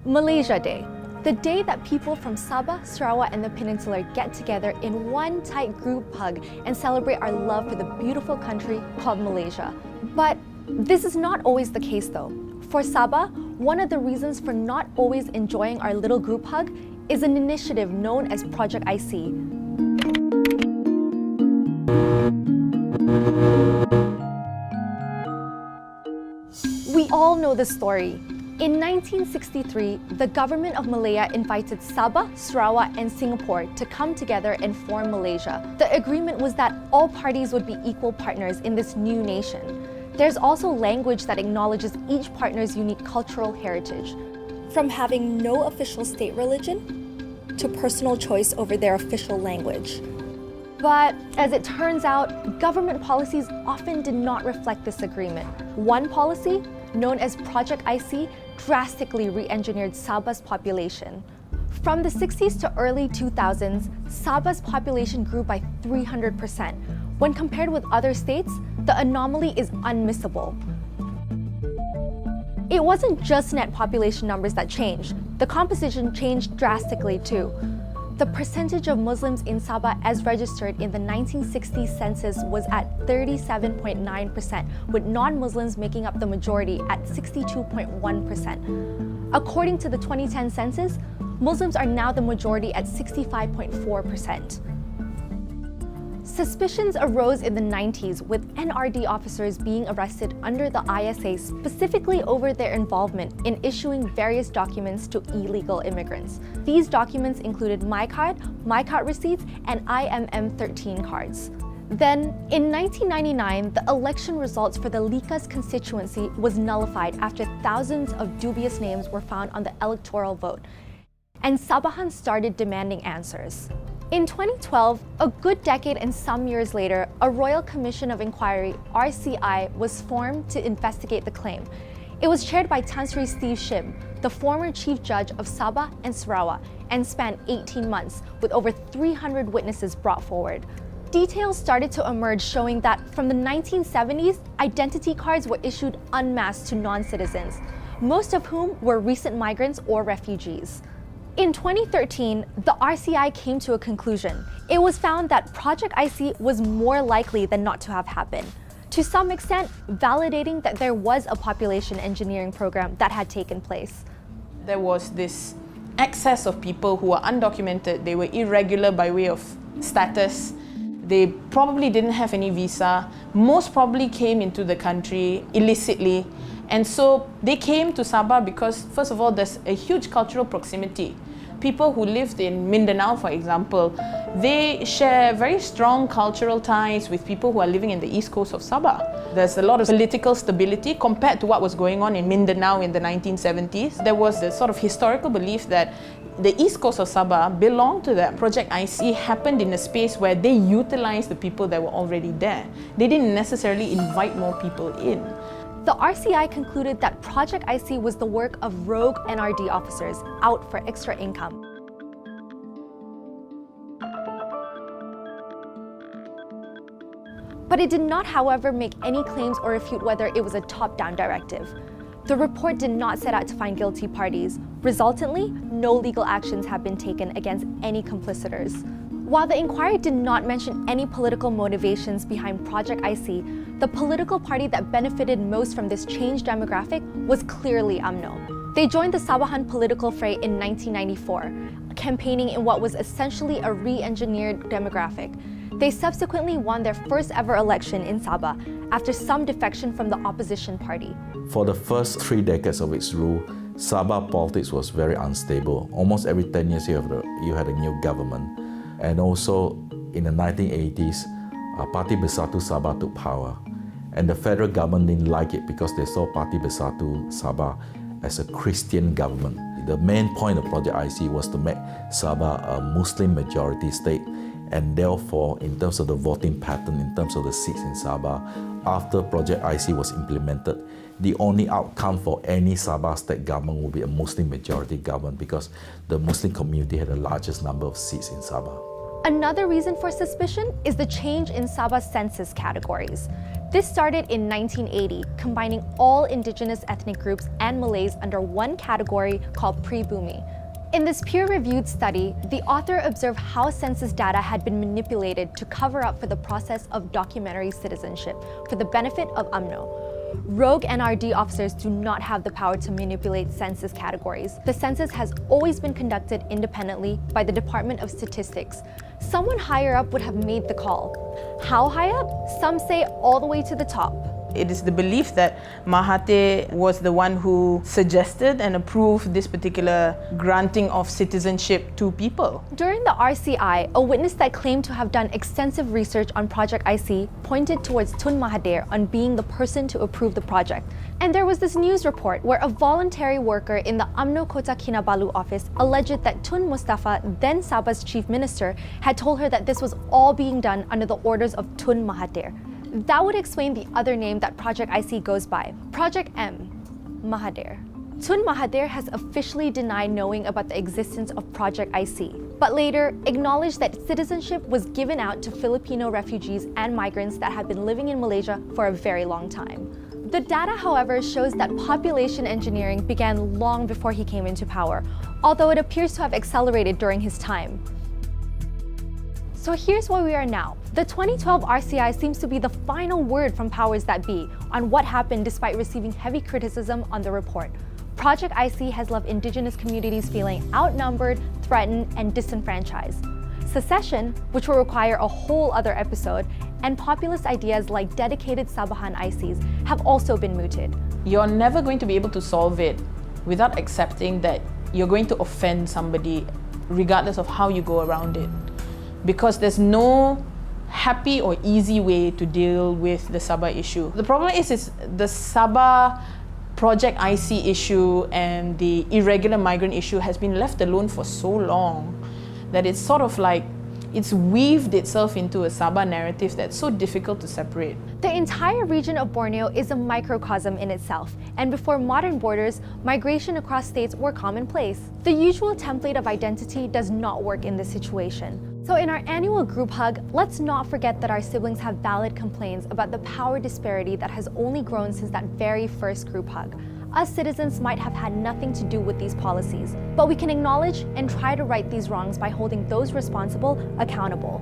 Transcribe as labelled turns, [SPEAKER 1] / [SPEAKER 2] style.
[SPEAKER 1] Malaysia Day, the day that people from Sabah, Sarawak and the Peninsula get together in one tight group hug and celebrate our love for the beautiful country called Malaysia. But this is not always the case though. For Sabah, one of the reasons for not always enjoying our little group hug is an initiative known as Project IC. We all know the story. In 1963, the government of Malaya invited Sabah, Sarawak, and Singapore to come together and form Malaysia. The agreement was that all parties would be equal partners in this new nation. There's also language that acknowledges each partner's unique cultural heritage, from having no official state religion to personal choice over their official language. But as it turns out, government policies often did not reflect this agreement. One policy, known as Project IC, drastically re-engineered Sabah's population. From the 60s to early 2000s, Sabah's population grew by 300%. When compared with other states, the anomaly is unmissable. It wasn't just net population numbers that changed. The composition changed drastically too. The percentage of Muslims in Sabah as registered in the 1960 census was at 37.9%, with non-Muslims making up the majority at 62.1%. According to the 2010 census, Muslims are now the majority at 65.4%. Suspicions arose in the 90s with NRD officers being arrested under the ISA specifically over their involvement in issuing various documents to illegal immigrants. These documents included MyCard receipts, and IMM13 cards. Then, in 1999, the election results for the Likas constituency was nullified after thousands of dubious names were found on the electoral vote, and Sabahans started demanding answers. In 2012, a good decade and some years later, a Royal Commission of Inquiry, RCI, was formed to investigate the claim. It was chaired by Tan Sri Steve Shim, the former Chief Judge of Sabah and Sarawak, and spanned 18 months, with over 300 witnesses brought forward. Details started to emerge showing that from the 1970s, identity cards were issued en masse to non-citizens, most of whom were recent migrants or refugees. In 2013, the RCI came to a conclusion. It was found that Project IC was more likely than not to have happened, to some extent validating that there was a population engineering program that had taken place.
[SPEAKER 2] There was this excess of people who were undocumented. They were irregular by way of status. They probably didn't have any visa. Most probably came into the country illicitly. And so they came to Sabah because, first of all, there's a huge cultural proximity. People who lived in Mindanao, for example, they share very strong cultural ties with people who are living in the east coast of Sabah. There's a lot of political stability compared to what was going on in Mindanao in the 1970s. There was a sort of historical belief that the east coast of Sabah belonged to them. Project IC happened in a space where they utilized the people that were already there. They didn't necessarily invite more people in.
[SPEAKER 1] The RCI concluded that Project IC was the work of rogue NRD officers out for extra income. But it did not, however, make any claims or refute whether it was a top-down directive. The report did not set out to find guilty parties. Resultantly, no legal actions have been taken against any complicitors. While the inquiry did not mention any political motivations behind Project IC, the political party that benefited most from this changed demographic was clearly UMNO. They joined the Sabahan political fray in 1994, campaigning in what was essentially a re-engineered demographic. They subsequently won their first ever election in Sabah after some defection from the opposition party.
[SPEAKER 3] For the first 3 decades of its rule, Sabah politics was very unstable. Almost every 10 years you had a new government. And also in the 1980s, Parti Bersatu Sabah took power. And the federal government didn't like it because they saw Parti Bersatu Sabah as a Christian government. The main point of Project IC was to make Sabah a Muslim majority state. And therefore, in terms of the voting pattern, in terms of the seats in Sabah, after Project IC was implemented, the only outcome for any Sabah state government would be a Muslim majority government because the Muslim community had the largest number of seats in Sabah.
[SPEAKER 1] Another reason for suspicion is the change in Sabah's census categories. This started in 1980, combining all indigenous ethnic groups and Malays under one category called Pribumi. In this peer-reviewed study, the author observed how census data had been manipulated to cover up for the process of documentary citizenship for the benefit of UMNO. Rogue NRD officers do not have the power to manipulate census categories. The census has always been conducted independently by the Department of Statistics. Someone higher up would have made the call. How high up? Some say all the way to the top.
[SPEAKER 2] It is the belief that Mahathir was the one who suggested and approved this particular granting of citizenship to people.
[SPEAKER 1] During the RCI, a witness that claimed to have done extensive research on Project IC pointed towards Tun Mahathir on being the person to approve the project. And there was this news report where a voluntary worker in the UMNO Kota Kinabalu office alleged that Tun Mustafa, then Sabah's chief minister, had told her that this was all being done under the orders of Tun Mahathir. That would explain the other name that Project IC goes by, Project M, Mahathir. Tun Mahathir has officially denied knowing about the existence of Project IC, but later acknowledged that citizenship was given out to Filipino refugees and migrants that had been living in Malaysia for a very long time. The data, however, shows that population engineering began long before he came into power, although it appears to have accelerated during his time. So here's where we are now. The 2012 RCI seems to be the final word from powers that be on what happened despite receiving heavy criticism on the report. Project IC has left indigenous communities feeling outnumbered, threatened, and disenfranchised. Secession, which will require a whole other episode, and populist ideas like dedicated Sabahan ICs have also been mooted.
[SPEAKER 2] You're never going to be able to solve it without accepting that you're going to offend somebody regardless of how you go around it. Because there's no happy or easy way to deal with the Sabah issue. The problem is the Sabah Project IC issue and the irregular migrant issue has been left alone for so long that it's sort of like it's weaved itself into a Sabah narrative that's so difficult to separate.
[SPEAKER 1] The entire region of Borneo is a microcosm in itself, and before modern borders, migration across states were commonplace. The usual template of identity does not work in this situation. So in our annual group hug, let's not forget that our siblings have valid complaints about the power disparity that has only grown since that very first group hug. Us citizens might have had nothing to do with these policies, but we can acknowledge and try to right these wrongs by holding those responsible accountable.